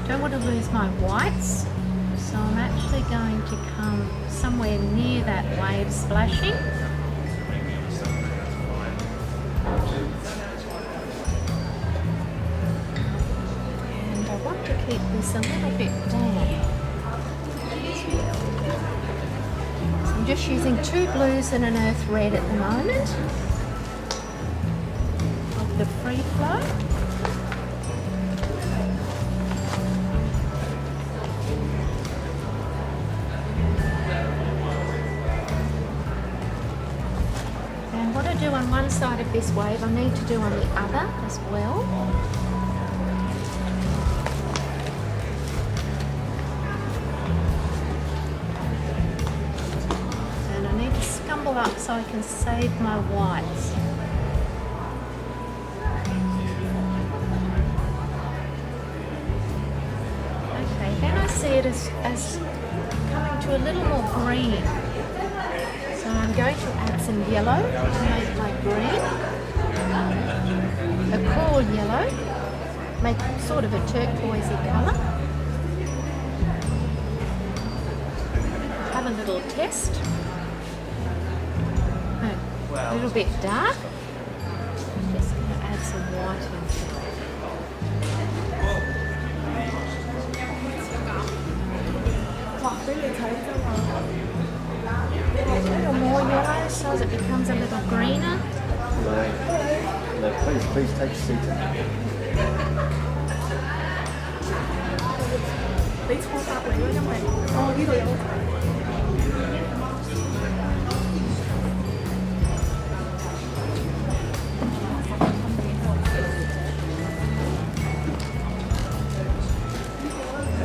Don't want to lose my whites, so I'm actually going to come somewhere near that wave splashing. And I want to keep this a little bit damp. So I'm just using 2 blues and an earth red at the moment of the Free Flow. What I do on one side of this wave, I need to do on the other as well. And I need to scumble up so I can save my whites. Okay, then I see it as coming to a little more green. So I'm going to add some yellow to make my green, a cool yellow, make sort of a turquoisey colour. Have a little test. A little bit dark. I'm just going to add some white into it. A little more yellow so as it becomes a little greener. No, please take a seat.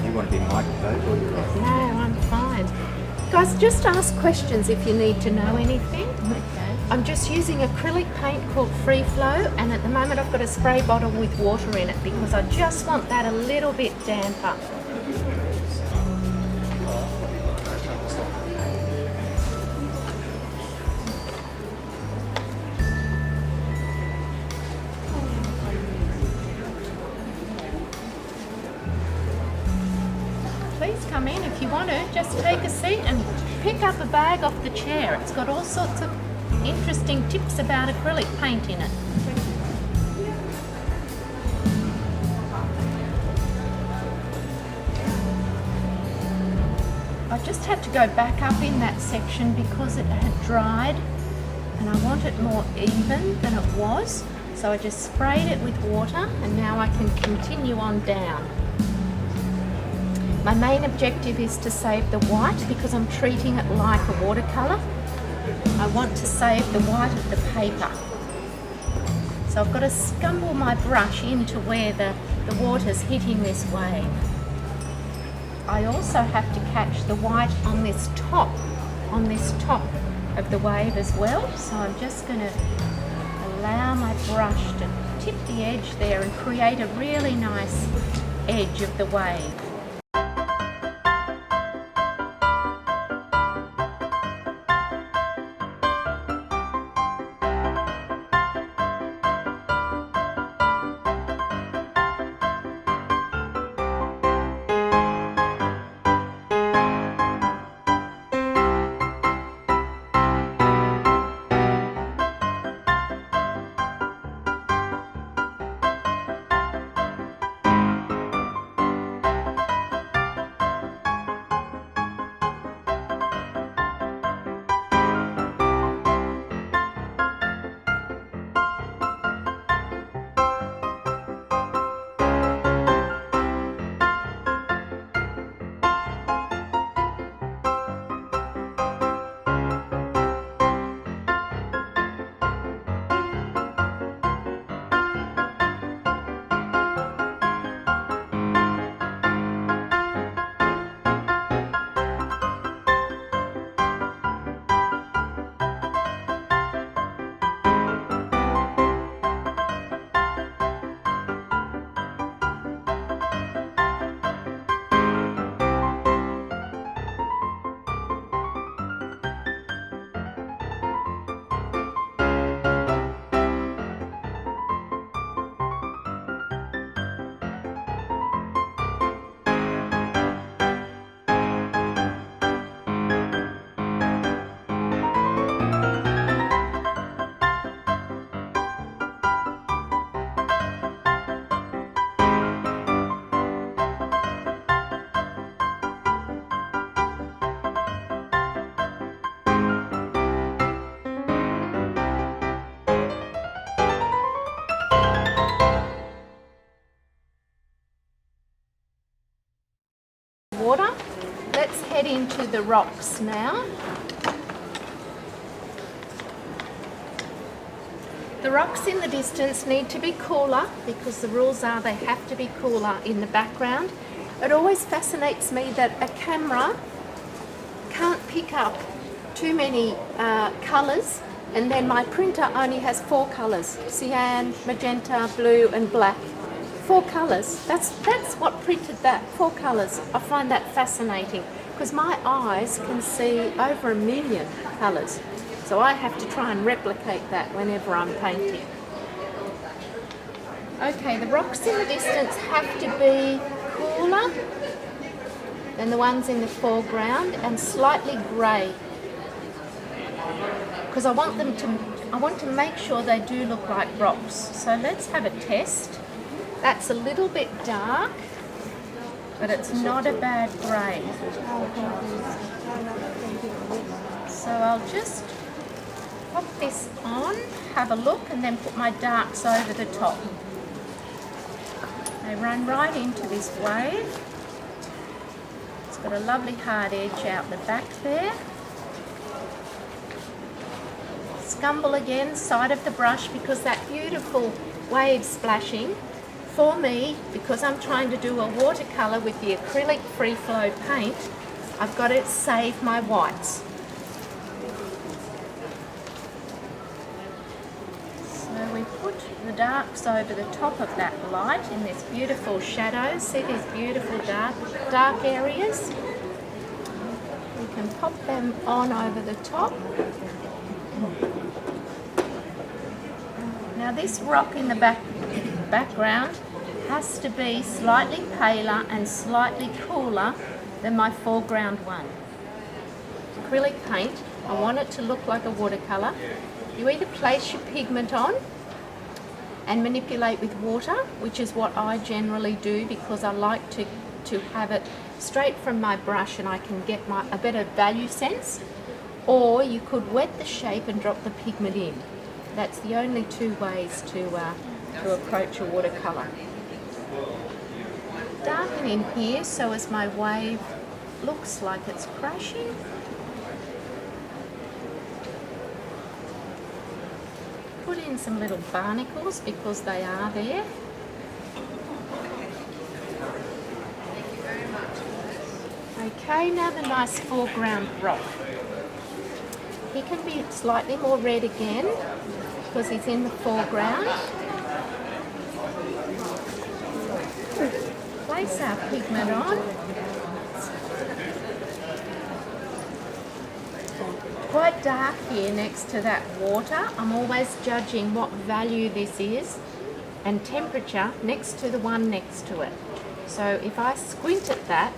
You want to be microphone or you're right? No, I'm fine. Guys, just ask questions if you need to know anything. Okay. I'm just using acrylic paint called Free Flow, and at the moment I've got a spray bottle with water in it because I just want that a little bit damper. Please come in if you want to. Just take a seat and pick up a bag off the chair. It's got all sorts of interesting tips about acrylic paint in it. I just had to go back up in that section because it had dried and I want it more even than it was. So I just sprayed it with water and now I can continue on down. My main objective is to save the white because I'm treating it like a watercolour. I want to save the white of the paper. So I've got to scumble my brush into where the water's hitting this wave. I also have to catch the white on this top of the wave as well. So I'm just going to allow my brush to tip the edge there and create a really nice edge of the wave. to the rocks now. The rocks in the distance need to be cooler because the rules are they have to be cooler in the background. It always fascinates me that a camera can't pick up too many colours, and then my printer only has 4 colours: cyan, magenta, blue and black. 4 colours. That's what printed that, 4 colours. I find that fascinating because my eyes can see over 1 million colours. So I have to try and replicate that whenever I'm painting. Okay, the rocks in the distance have to be cooler than the ones in the foreground and slightly grey, because I want to make sure they do look like rocks. So let's have a test. That's a little bit dark, but it's not a bad grey. So I'll just pop this on, have a look, and then put my darks over the top. They run right into this wave. It's got a lovely hard edge out the back there. Scumble again, side of the brush, because that beautiful wave splashing, for me, because I'm trying to do a watercolour with the acrylic free flow paint, I've got to save my whites. So we put the darks over the top of that light in this beautiful shadows. See these beautiful dark areas? We can pop them on over the top. Now this rock in the background has to be slightly paler and slightly cooler than my foreground one. Acrylic paint, I want it to look like a watercolour. You either place your pigment on and manipulate with water, which is what I generally do because I like to have it straight from my brush and I can get a better value sense. Or you could wet the shape and drop the pigment in. That's the only 2 ways to approach a watercolour. Darken in here so as my wave looks like it's crashing. Put in some little barnacles because they are there. Okay, now the nice foreground rock. He can be slightly more red again because he's in the foreground. Place our pigment on. Quite dark here next to that water. I'm always judging what value this is and temperature next to the one next to it. So if I squint at that,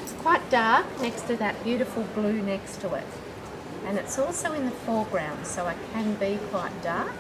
it's quite dark next to that beautiful blue next to it. And it's also in the foreground, so I can be quite dark.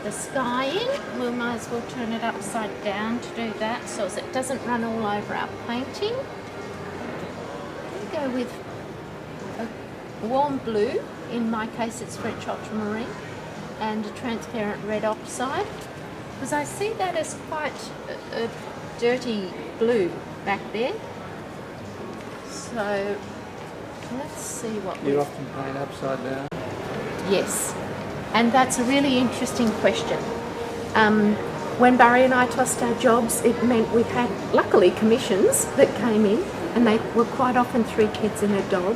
the sky in. We might as well turn it upside down to do that so as it doesn't run all over our painting. Go with a warm blue, in my case it's French ultramarine, and a transparent red oxide, because I see that as quite a dirty blue back there. So let's see what You often paint upside down? Yes, and that's a really interesting question. When Barry and I tossed our jobs, it meant we had, luckily, commissions that came in, and they were quite often 3 kids and a dog.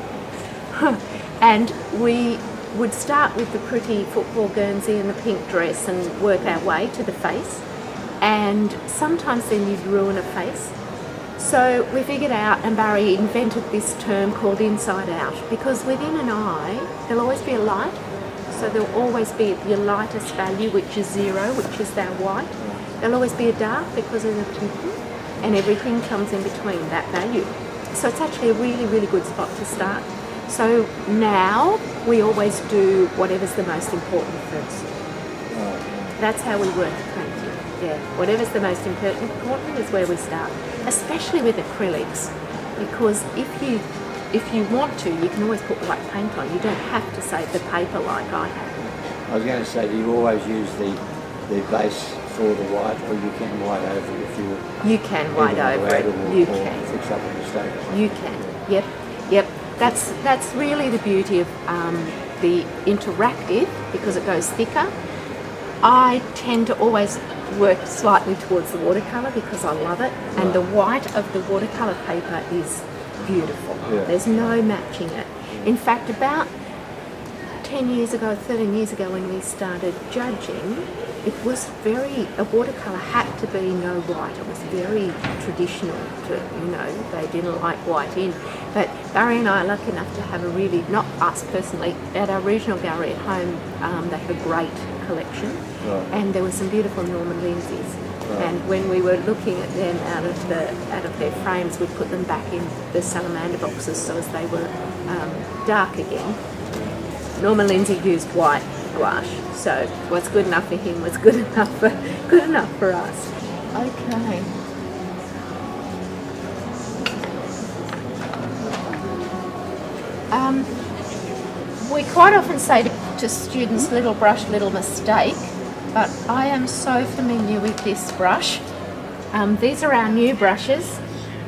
And we would start with the pretty football guernsey and the pink dress and work our way to the face. And sometimes then you'd ruin a face. So we figured out, and Barry invented this term called inside out, because within an eye, there'll always be a light. So there'll always be your lightest value, which is 0, which is that white. There'll always be a dark because of the pigment, and everything comes in between that value. So it's actually a really, really good spot to start. So now we always do whatever's the most important first. That's how we work at painting. Yeah, whatever's the most important is where we start, especially with acrylics, because if you want to, you can always put white paint on. You don't have to save the paper like I have. I was going to say, do you always use the base for the white, or you can white over if you... You can white over it. You can. Fix up a mistake. You can. Yep. That's really the beauty of the interactive, because it goes thicker. I tend to always work slightly towards the watercolour because I love it, and the white of the watercolour paper is beautiful. Yeah. There's no matching it. In fact, about 10 years ago, 13 years ago, when we started judging, it was a watercolour had to be no white. It was very traditional they didn't like white in. But Barry and I are lucky enough to have a really, not us personally, at our regional gallery at home, they have a great collection. Right. And there were some beautiful Norman Lindsays. Right. And when we were looking at them out of their frames, we put them back in the salamander boxes so as they were dark again. Norman Lindsay used white gouache, so what's good enough for him was good enough for us. Okay. We quite often say to students, little brush, little mistake, but I am so familiar with this brush. These are our new brushes.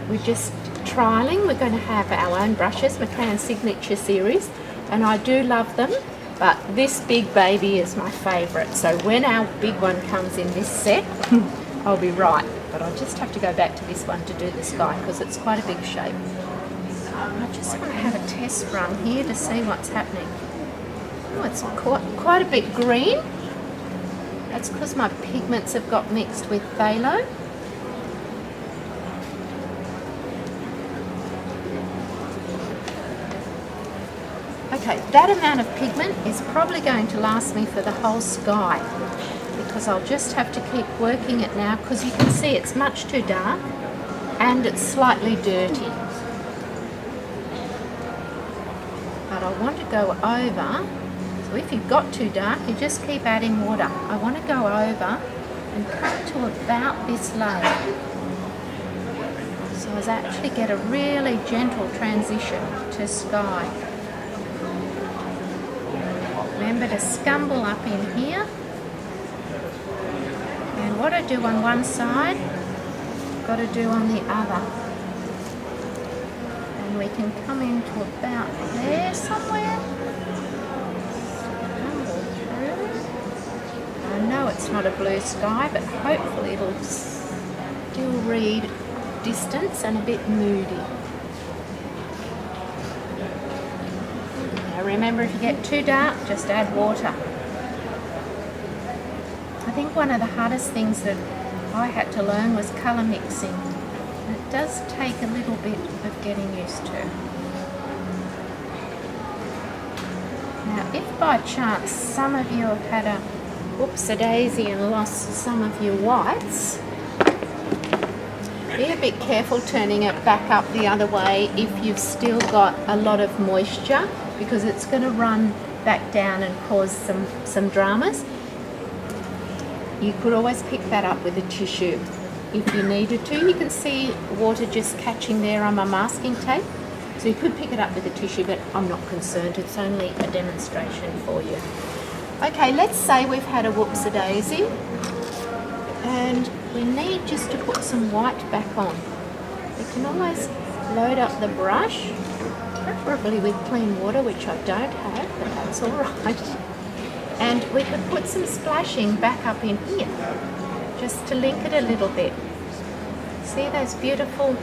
We're just trialling. We're going to have our own brushes, McCann Signature Series, and I do love them, but this big baby is my favourite. So when our big one comes in this set, I'll be right. But I just have to go back to this one to do the sky because it's quite a big shape. I just want to have a test run here to see what's happening. Oh, it's quite a bit green. That's because my pigments have got mixed with phthalo. Okay, that amount of pigment is probably going to last me for the whole sky, because I'll just have to keep working it now, because you can see it's much too dark and it's slightly dirty. But I want to go over, so if you've got too dark, you just keep adding water. I want to go over and come to about this layer. So as I actually get a really gentle transition to sky. Remember to scumble up in here. And what I do on one side, I've got to do on the other. And we can come into about there somewhere. Scumble through. I know it's not a blue sky, but hopefully it'll still read distance and a bit moody. Remember, if you get too dark, just add water. I think one of the hardest things that I had to learn was colour mixing. It does take a little bit of getting used to. Now, if by chance some of you have had a whoops-a-daisy and lost some of your whites, be a bit careful turning it back up the other way if you've still got a lot of moisture, because it's going to run back down and cause some dramas. you could always pick that up with a tissue if you needed to. You can see water just catching there on my masking tape. So you could pick it up with a tissue, but I'm not concerned. It's only a demonstration for you. Okay, let's say we've had a whoops-a-daisy and we need just to put some white back on. We can always load up the brush, preferably with clean water, which I don't have, but that's all right. And we could put some splashing back up in here, just to link it a little bit. See those beautiful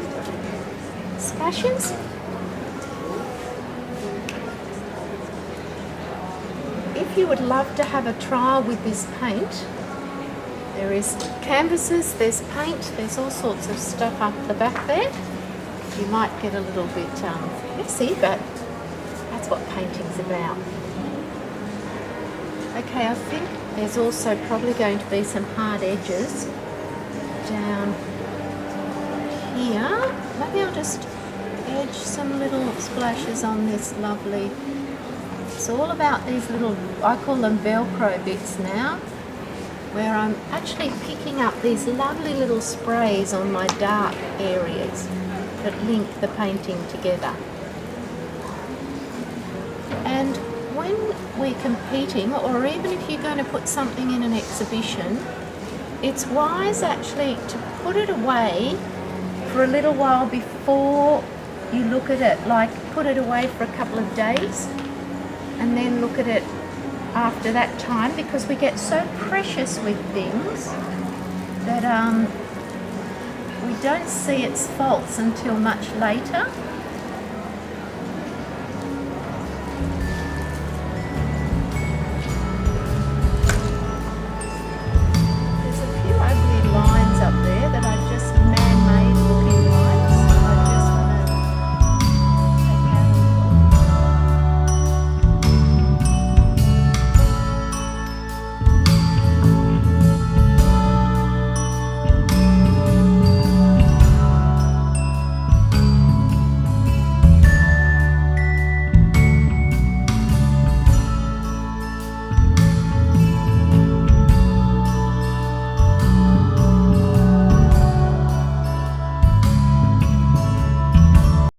splashes? If you would love to have a trial with this paint, there is canvases, there's paint, there's all sorts of stuff up the back there. You might get a little bit messy, but that's what painting's about. Okay, I think there's also probably going to be some hard edges down here. Maybe I'll just edge some little splashes on this lovely. It's all about these little, I call them Velcro bits now, where I'm actually picking up these lovely little sprays on my dark areas that link the painting together. And when we're competing, or even if you're going to put something in an exhibition, it's wise actually to put it away for a little while before you look at it, like put it away for a couple of days and then look at it after that time, because we get so precious with things that we don't see its faults until much later.